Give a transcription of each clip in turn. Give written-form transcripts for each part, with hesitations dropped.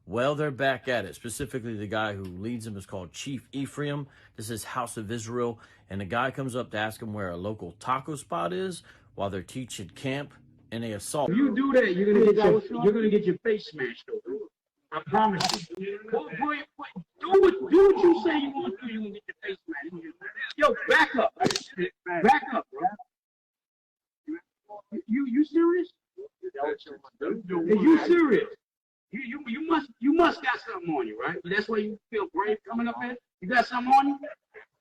Well, they're back at it. Specifically, the guy who leads them is called Chief Ephraim. This is House of Israel. And the guy comes up to ask him where a local taco spot is while they're teaching camp, and they assault. If you do that, you're gonna get your face smashed over. I promise you. Boy, do what you say you want to do. You're gonna get your face smashed. Yo, back up. Back up, bro. You serious? Are you serious? You must got something on you, right? That's why you feel brave coming up here. You got something on you.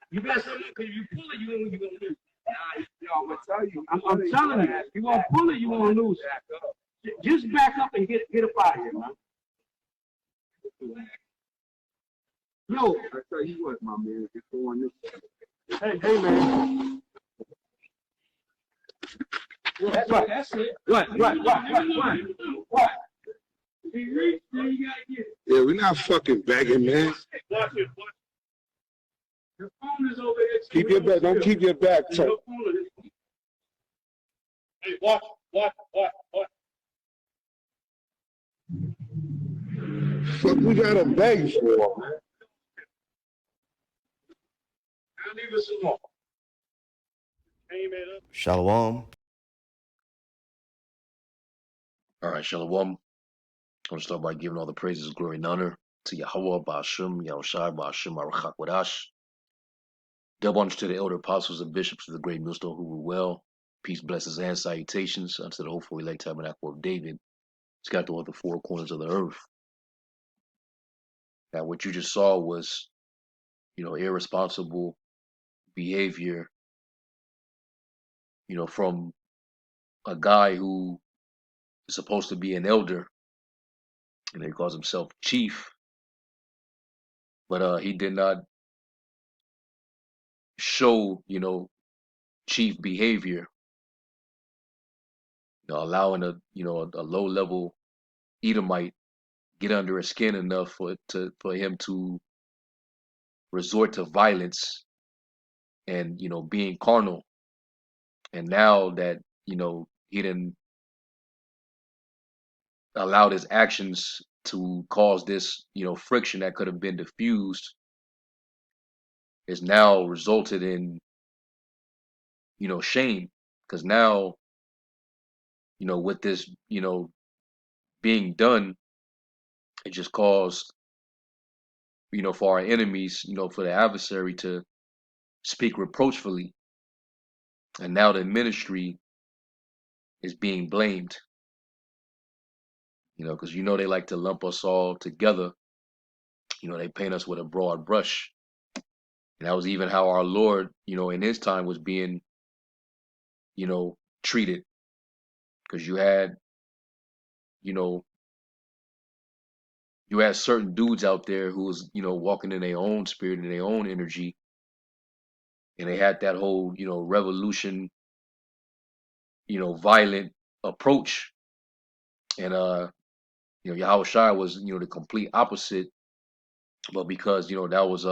You got something because you pull it, you're gonna lose. I'm gonna tell you. I'm telling you, you gonna pull it, you gonna lose. Just back up and get up out of here, man. Yo, I tell you what, my man, just go on this. Hey, man. That's right. That's it. What? Yeah, we're not fucking begging, man. The phone is over here. Keep your back. Don't keep your back turned. Hey, watch. Fuck, we got to beg for, man. I'll leave us alone. Shalom. All right, Shalom. I want to start by giving all the praises, glory, and honor to Yahweh, Ba'ashem, Yahushai, Ba'ashem, Arachak Wadash. Double honor to the elder apostles and bishops of the great millstone who rule well. Peace, blessings, and salutations unto the hopeful elect tabernacle of David. It's got the other four corners of the earth. Now, what you just saw was, irresponsible behavior, from a guy who is supposed to be an elder, and he calls himself chief, but he did not show, chief behavior, allowing a low level Edomite get under his skin enough for him to resort to violence and being carnal. And now that he didn't allowed his actions to cause this friction that could have been diffused, is now resulted in shame, because now with this being done, it just caused for our enemies, for the adversary to speak reproachfully, and now the ministry is being blamed, because they like to lump us all together. They paint us with a broad brush, and that was even how our Lord in his time was being treated, because you had certain dudes out there who was walking in their own spirit and their own energy, and they had that whole revolution violent approach, and Yahweh Shai was the complete opposite. But because that was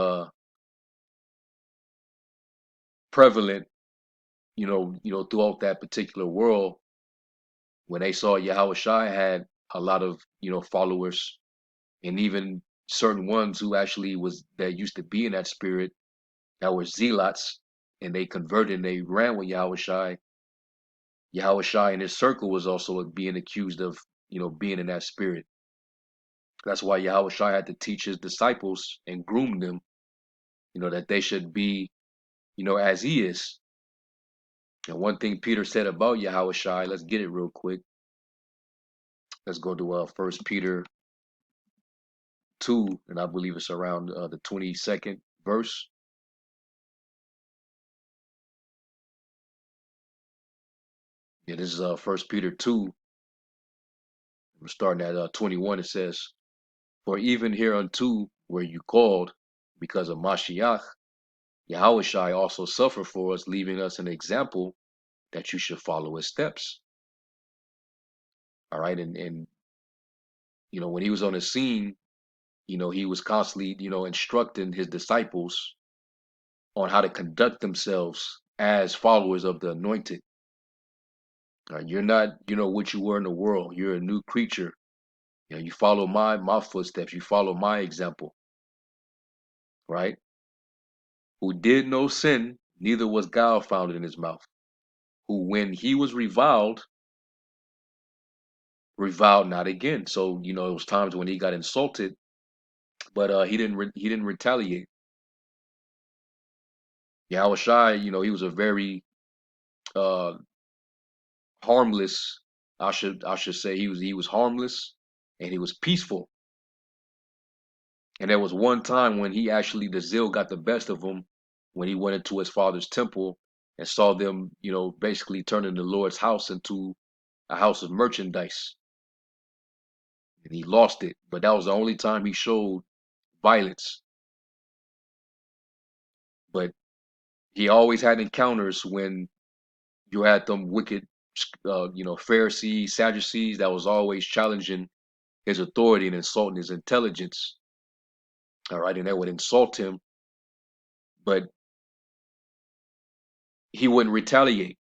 prevalent throughout that particular world, when they saw Yahweh Shai had a lot of followers, and even certain ones who actually that used to be in that spirit, that were zealots, and they converted and they ran with Yahweh Shai. Yahweh Shai in his circle was also being accused of being in that spirit. That's why Yahweh Shai had to teach his disciples and groom them, that they should be as he is. And one thing Peter said about Yahweh Shai, let's get it real quick. Let's go to 1 Peter 2, and I believe it's around the 22nd verse. Yeah, this is 1 Peter 2. We're starting at 21. It says, "For even hereunto were you called, because of Mashiach, Yahweh Shai also suffered for us, leaving us an example that you should follow his steps." All right, and when he was on the scene, he was constantly instructing his disciples on how to conduct themselves as followers of the anointed. You're not what you were in the world. You're a new creature You know, you follow my footsteps, you follow my example, right? Who did no sin, neither was guile found in his mouth. Who, when he was reviled not again. So, you know, it was times when he got insulted, but he didn't retaliate. Yahweh Shai, you know, he was a very uh harmless, I should say he was harmless and he was peaceful. And there was one time when he actually, the zeal got the best of him, when he went into his father's temple and saw them, you know, basically turning the Lord's house into a house of merchandise. And he lost it. But that was the only time he showed violence. But he always had encounters when you had them wicked, you know, Pharisees, Sadducees that was always challenging his authority and insulting his intelligence. All right. And they would insult him, but he wouldn't retaliate.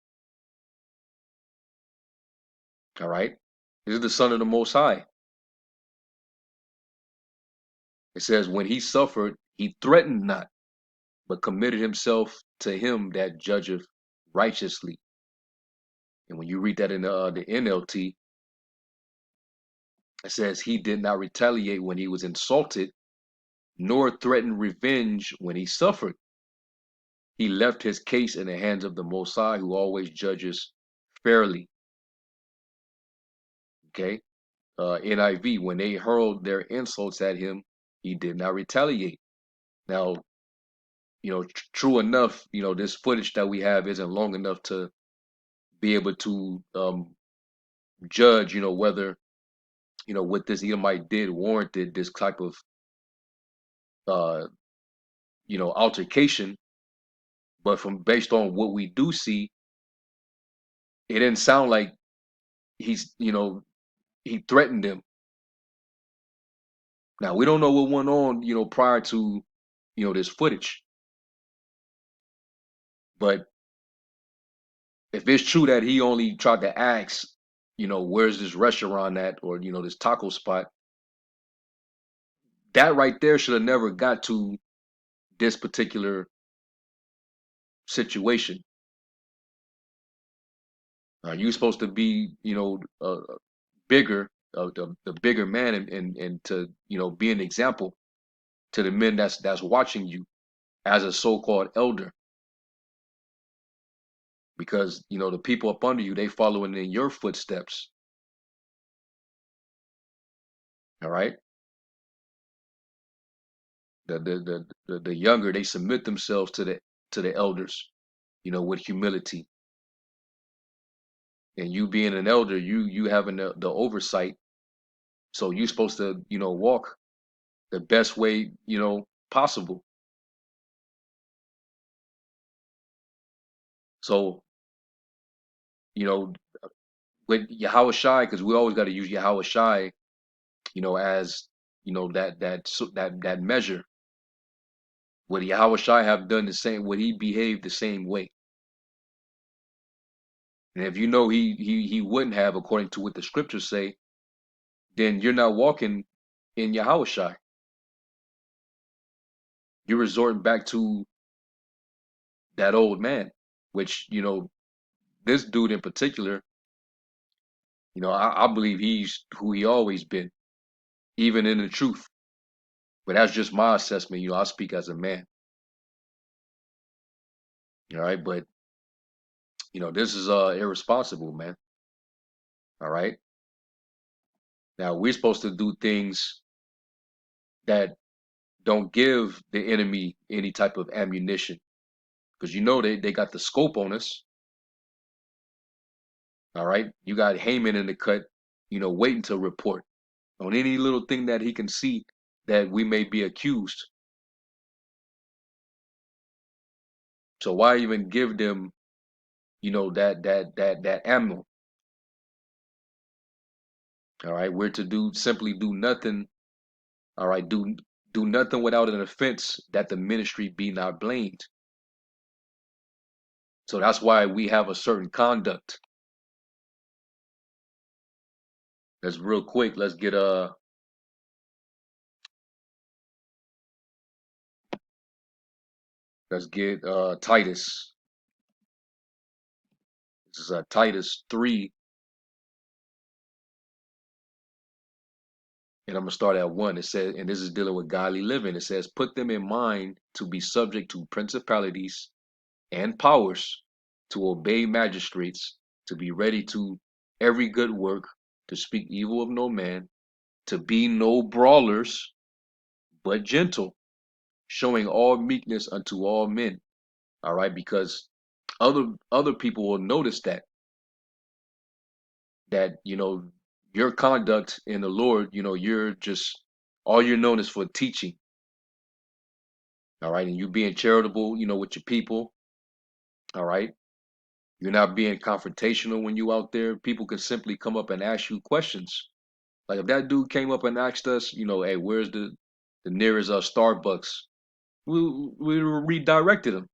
All right. This is the Son of the Most High. It says, when he suffered, he threatened not, but committed himself to him that judgeth righteously. And when you read that in the NLT, it says he did not retaliate when he was insulted, nor threaten revenge when he suffered. He left his case in the hands of the Most High, who always judges fairly. Okay. NIV, when they hurled their insults at him, he did not retaliate. Now, you know, true enough, you know, this footage that we have isn't long enough to be able to judge, you know, whether, you know, what this Edomite did warranted this type of, uh, you know, altercation. But from based on what we do see, it didn't sound like he's, you know, he threatened them. Now we don't know what went on, you know, prior to, you know, this footage. But if it's true that he only tried to ask, you know, where's this restaurant at, or, you know, this taco spot, that right there should have never got to this particular situation. You're supposed to be, you know, bigger, the bigger man, and to, you know, be an example to the men that's watching you as a so-called elder, because, you know, the people up under you, they following in your footsteps. All right. The younger, they submit themselves to the elders, you know, with humility. And you being an elder, you having the oversight, so you're supposed to, you know, walk the best way, you know, possible. So, you know, with Yahweh Shai, because we always got to use Yahweh Shai, you know, as, you know, that measure. Would Yahweh Shai have done the same? Would he behave the same way? And if you know he wouldn't have, according to what the scriptures say, then you're not walking in Yahweh Shai. You're resorting back to that old man, which, you know, this dude in particular, you know, I believe he's who he always been, even in the truth. But that's just my assessment. You know, I speak as a man. All right, but you know, this is irresponsible, man. All right. Now we're supposed to do things that don't give the enemy any type of ammunition, because, you know, they got the scope on us. All right. You got Haman in the cut, you know, waiting to report on any little thing that he can see that we may be accused. So why even give them, you know, that ammo? All right. We're to simply do nothing. All right. Do nothing without an offense, that the ministry be not blamed. So that's why we have a certain conduct. Let's real quick. Let's get Let's get Titus. This is Titus 3, and I'm gonna start at 1. It says, and this is dealing with godly living. It says, put them in mind to be subject to principalities and powers, to obey magistrates, to be ready to every good work, to speak evil of no man, to be no brawlers, but gentle, showing all meekness unto all men. All right, because other people will notice that your conduct in the Lord, you're just all you're known is for teaching. All right, and you being charitable, with your people. All right, you're not being confrontational when you out there. People can simply come up and ask you questions. Like if that dude came up and asked us, hey, where's the nearest Starbucks? We redirected him.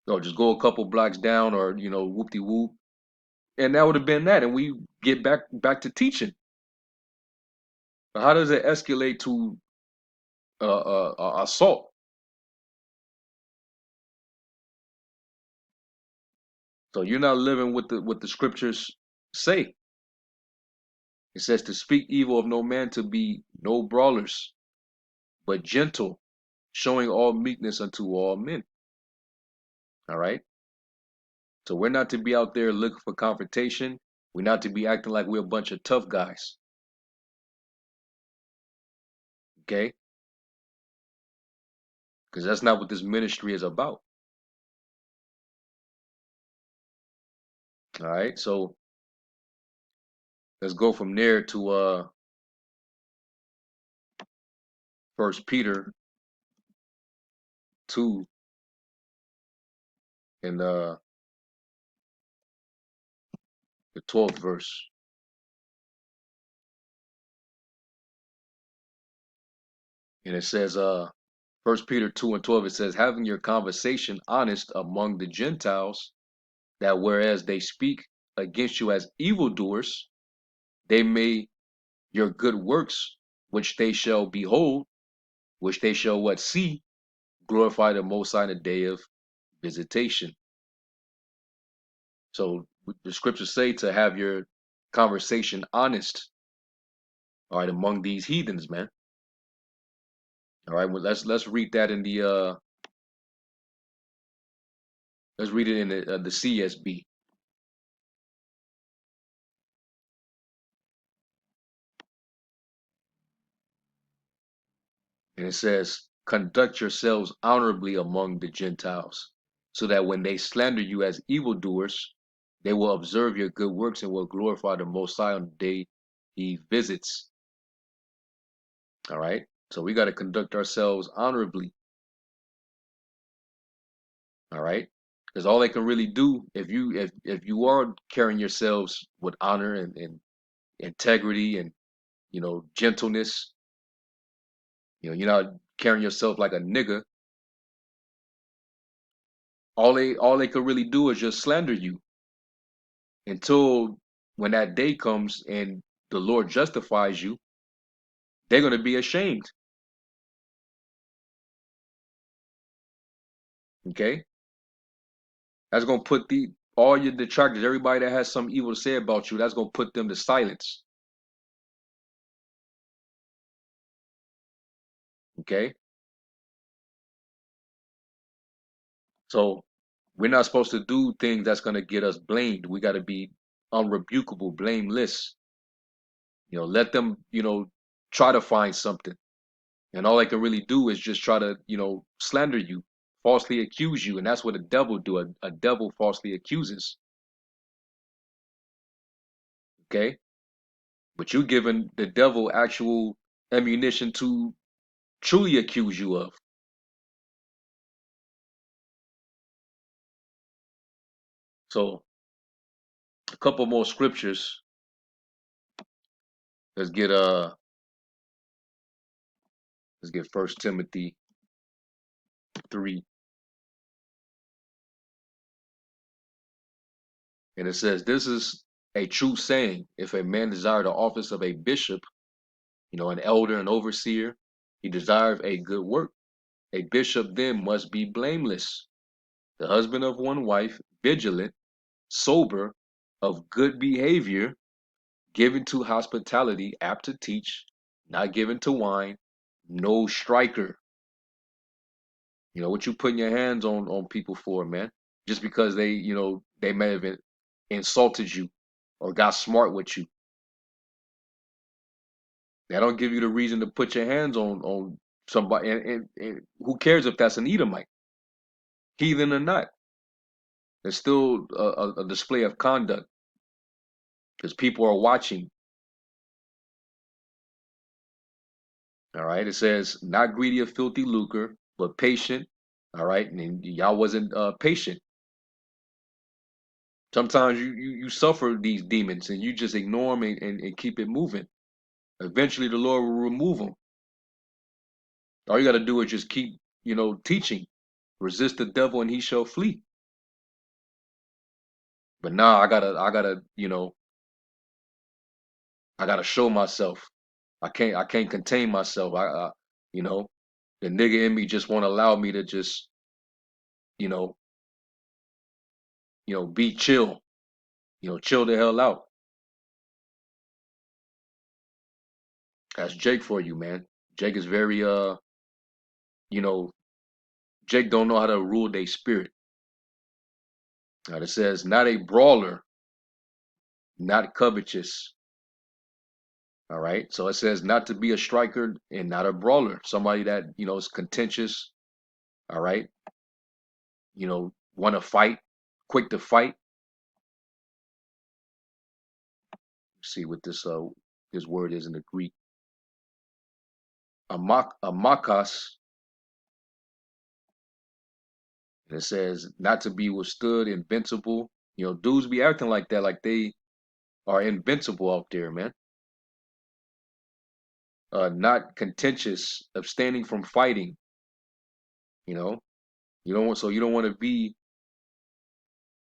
Or just go a couple blocks down, or whoop de whoop, and that would have been that, and we get back to teaching. But how does it escalate to assault? So you're not living what the scriptures say. It says to speak evil of no man, to be no brawlers, but gentle, showing all meekness unto all men. All right. So we're not to be out there looking for confrontation. We're not to be acting like we're a bunch of tough guys. Okay? Because that's not what this ministry is about. All right. So let's go from there to First Peter 2 and the 12th verse. And it says, First Peter 2 and 12, it says, having your conversation honest among the Gentiles, that whereas they speak against you as evildoers, they may your good works, which they shall behold, which they shall what see, glorify the Most High in the day of visitation. So the scriptures say to have your conversation honest, all right, among these heathens, man. All right, well, let's read that in the let's read it in the CSB. And it says, conduct yourselves honorably among the Gentiles, so that when they slander you as evildoers, they will observe your good works and will glorify the Most High on the day he visits. All right. So we got to conduct ourselves honorably. All right. Because all they can really do, if you are carrying yourselves with honor and integrity and gentleness, you're not carrying yourself like a nigga. All they could really do is just slander you until when that day comes and the Lord justifies you, they're going to be ashamed. Okay? That's going to put all your detractors, everybody that has some evil to say about you, that's going to put them to silence. Okay? So we're not supposed to do things that's going to get us blamed. We got to be unrebukable, blameless. Let them, try to find something. And all they can really do is just try to, slander you, falsely accuse you. And that's what a devil do. A devil falsely accuses. Okay? But you're giving the devil actual ammunition to truly accuse you of. So a couple more scriptures. Let's get First Timothy 3. And it says, this is a true saying. If a man desire the office of a bishop, an elder, an overseer, he desires a good work. A bishop then must be blameless, the husband of one wife, vigilant, sober, of good behavior, given to hospitality, apt to teach, not given to wine, no striker. You know what you putting your hands on people for, man? Just because they, they may have insulted you or got smart with you. That don't give you the reason to put your hands on somebody. And who cares if that's an Edomite, heathen or not? It's still a display of conduct because people are watching. All right. It says, not greedy of filthy lucre, but patient. All right. And y'all wasn't patient. Sometimes you suffer these demons and you just ignore them and keep it moving. Eventually, the Lord will remove them. All you got to do is just keep, teaching. Resist the devil and he shall flee. But now I gotta show myself. I can't contain myself. You know, the nigga in me just won't allow me to just, you know, be chill. Chill the hell out. That's Jake for you, man. Jake is very you know, Jake don't know how to rule their spirit. Now it says, not a brawler, not covetous. All right. So it says not to be a striker and not a brawler. Somebody that, is contentious. All right. Want to fight, quick to fight. See what this word is in the Greek. Amakos. And it says not to be withstood, invincible. Dudes be acting like that, like they are invincible out there, man. Not contentious, abstaining from fighting. You know, you don't want to be,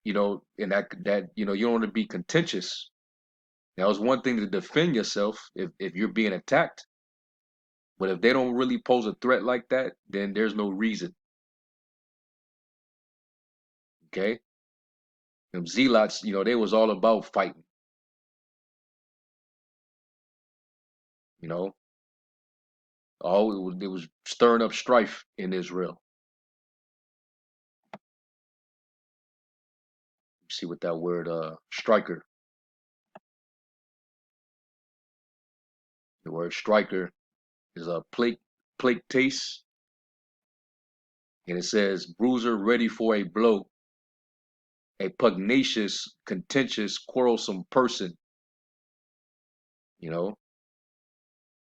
in that you don't want to be contentious. Now, it's one thing to defend yourself if you're being attacked, but if they don't really pose a threat like that, then there's no reason. Okay, them zealots, they was all about fighting. You know, it was stirring up strife in Israel. See what that word striker. The word striker is a plate taste, and it says bruiser ready for a blow, a pugnacious, contentious, quarrelsome person. You know,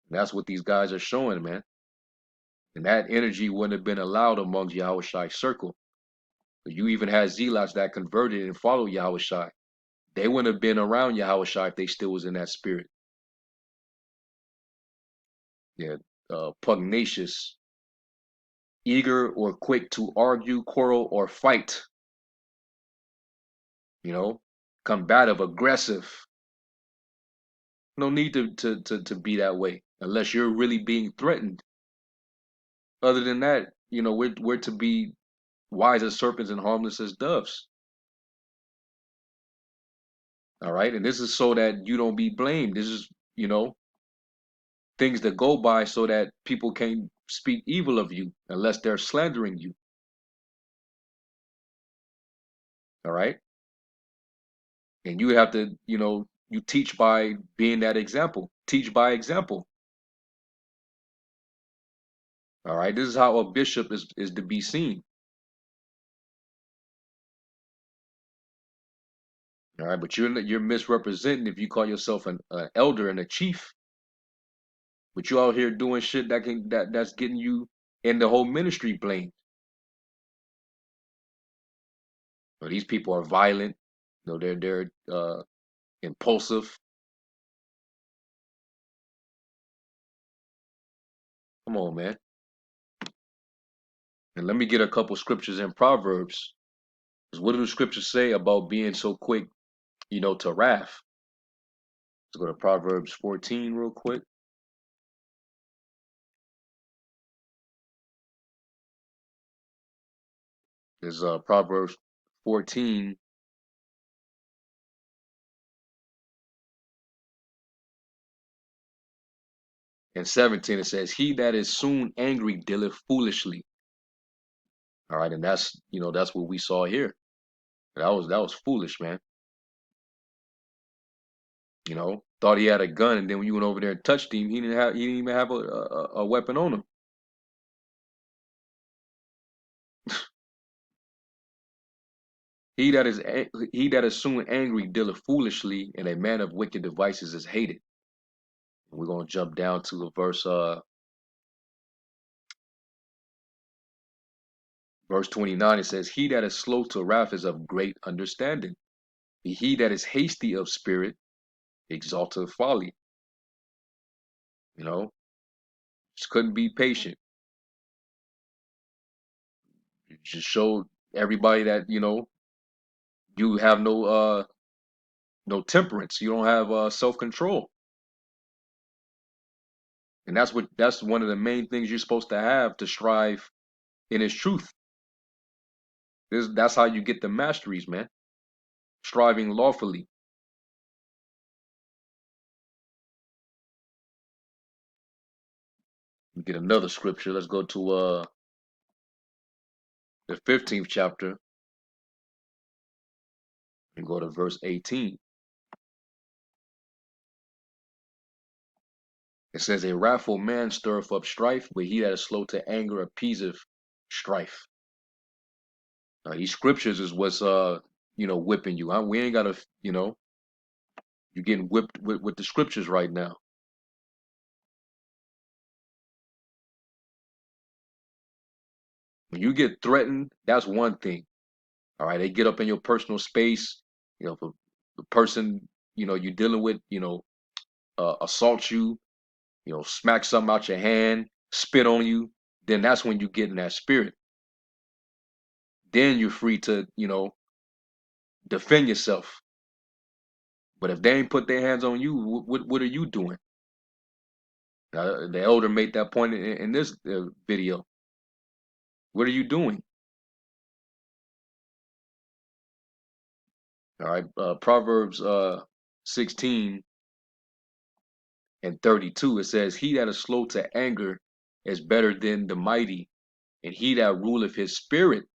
and that's what these guys are showing, man. And that energy wouldn't have been allowed amongst Yahushai's circle. But you even had zealots that converted and followed Yahushai. They wouldn't have been around Yahushai if they still was in that spirit. Yeah, pugnacious, eager or quick to argue, quarrel, or fight. Combative, aggressive. No need to be that way unless you're really being threatened. Other than that, we're to be wise as serpents and harmless as doves. All right. And this is so that you don't be blamed. This is, things that go by so that people can't speak evil of you unless they're slandering you. All right. And you have to, you teach by being that example. Teach by example. All right. This is how a bishop is to be seen. All right. But you're misrepresenting if you call yourself an elder and a chief. But you out here doing shit that's getting you and the whole ministry blamed. These people are violent. They're impulsive. Come on, man. And let me get a couple scriptures in Proverbs. Because what do the scriptures say about being so quick, to wrath? Let's go to Proverbs 14 real quick. There's Proverbs 14 and 17. It says, "He that is soon angry dealeth foolishly." All right, and that's that's what we saw here. That was foolish, man. Thought he had a gun, and then when you went over there and touched him, he didn't even have a weapon on him. He that is soon angry dealeth foolishly, and a man of wicked devices is hated. We're gonna jump down to verse 29. It says, "He that is slow to wrath is of great understanding. He that is hasty of spirit exalteth folly." You know, just couldn't be patient. You just showed everybody that you have no temperance. You don't have self control, and that's one of the main things you're supposed to have to strive in His truth. That's how you get the masteries, man. Striving lawfully. We get another scripture. Let's go to the 15th chapter and go to verse 18. It says, "A wrathful man stirreth up strife, but he that is slow to anger appeaseth strife." These scriptures is what's whipping you. We ain't gotta you're getting whipped with the scriptures right now. When you get threatened, that's one thing. All right, they get up in your personal space. If the person you're dealing with, assaults you, smack something out your hand, spit on you, then that's when you get in that spirit. Then you're free to, defend yourself. But if they ain't put their hands on you, what are you doing? The elder made that point in this video. What are you doing? All right, Proverbs 16 and 32. It says, "He that is slow to anger is better than the mighty, and he that ruleth his spirit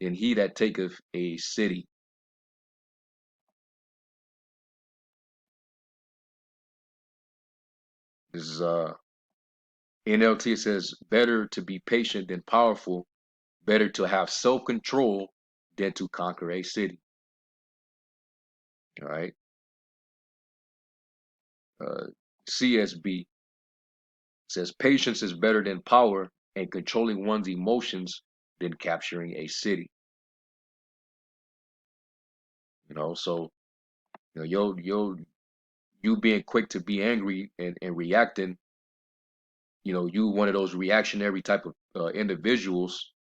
than he that taketh a city." This is NLT. It says, "Better to be patient than powerful, better to have self-control than to conquer a city." All right. CSB says, "Patience is better than power, and controlling one's emotions than capturing a city." So you being quick to be angry and reacting, you one of those reactionary type of individuals,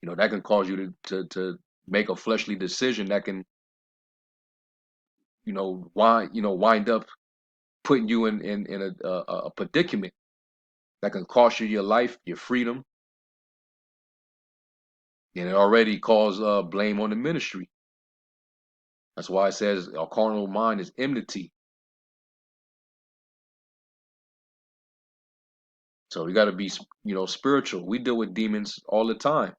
that can cause you to make a fleshly decision that can, wind up putting you in a predicament that can cost you your life, your freedom, and it already caused blame on the ministry. That's why it says a carnal mind is enmity. So we got to be, spiritual. We deal with demons all the time,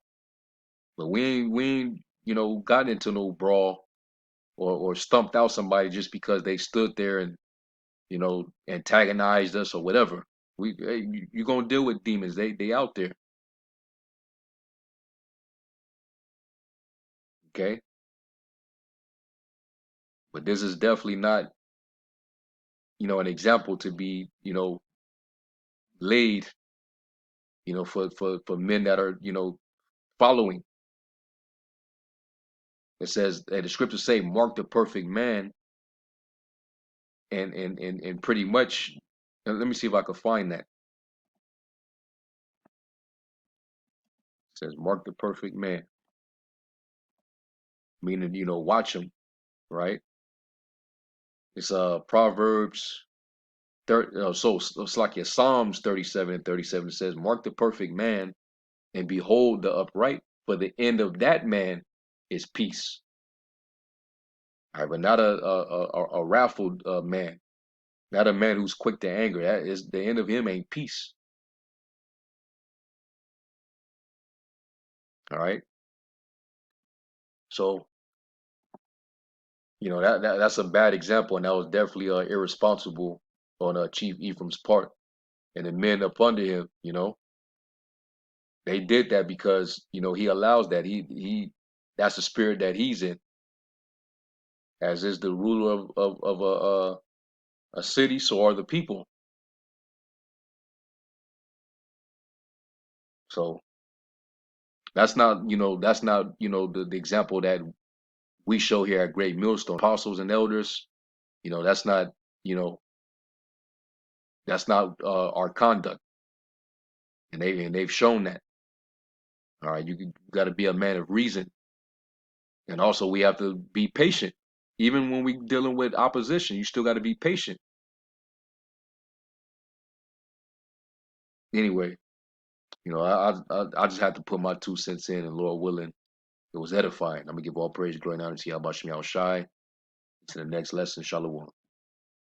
but we ain't, gotten into no brawl or stumped out somebody just because they stood there and antagonized us or whatever. You're gonna deal with demons. They out there, okay? But this is definitely not, an example to be, laid, for men that are, following. It says, the scriptures say, "Mark the perfect man," and pretty much. Let me see if I can find that. It says, "Mark the perfect man," meaning watch him, right? It's Proverbs. So it's like your Psalms 37 and 37 says, "Mark the perfect man, and behold the upright." but the end of that man is peace. All right, but not a wrathful man, not a man who's quick to anger. That is the end of him ain't peace. All right, so that's a bad example, and that was definitely irresponsible on Chief Ephraim's part and the men up under him. They did that because he allows that. He that's the spirit that he's in, as is the ruler of a city. So are the people. So that's not the example that we show here at Great Millstone. Apostles and elders, that's not you know that's not our conduct, and they've shown that. All right, you got to be a man of reason, and also we have to be patient. Even when we dealing with opposition, you still got to be patient. Anyway, I just had to put my 2 cents in, and Lord willing, it was edifying. I'm gonna give all praise, glory, and honor to Yahweh Shem Yahweh Shai. To the next lesson, Shalom.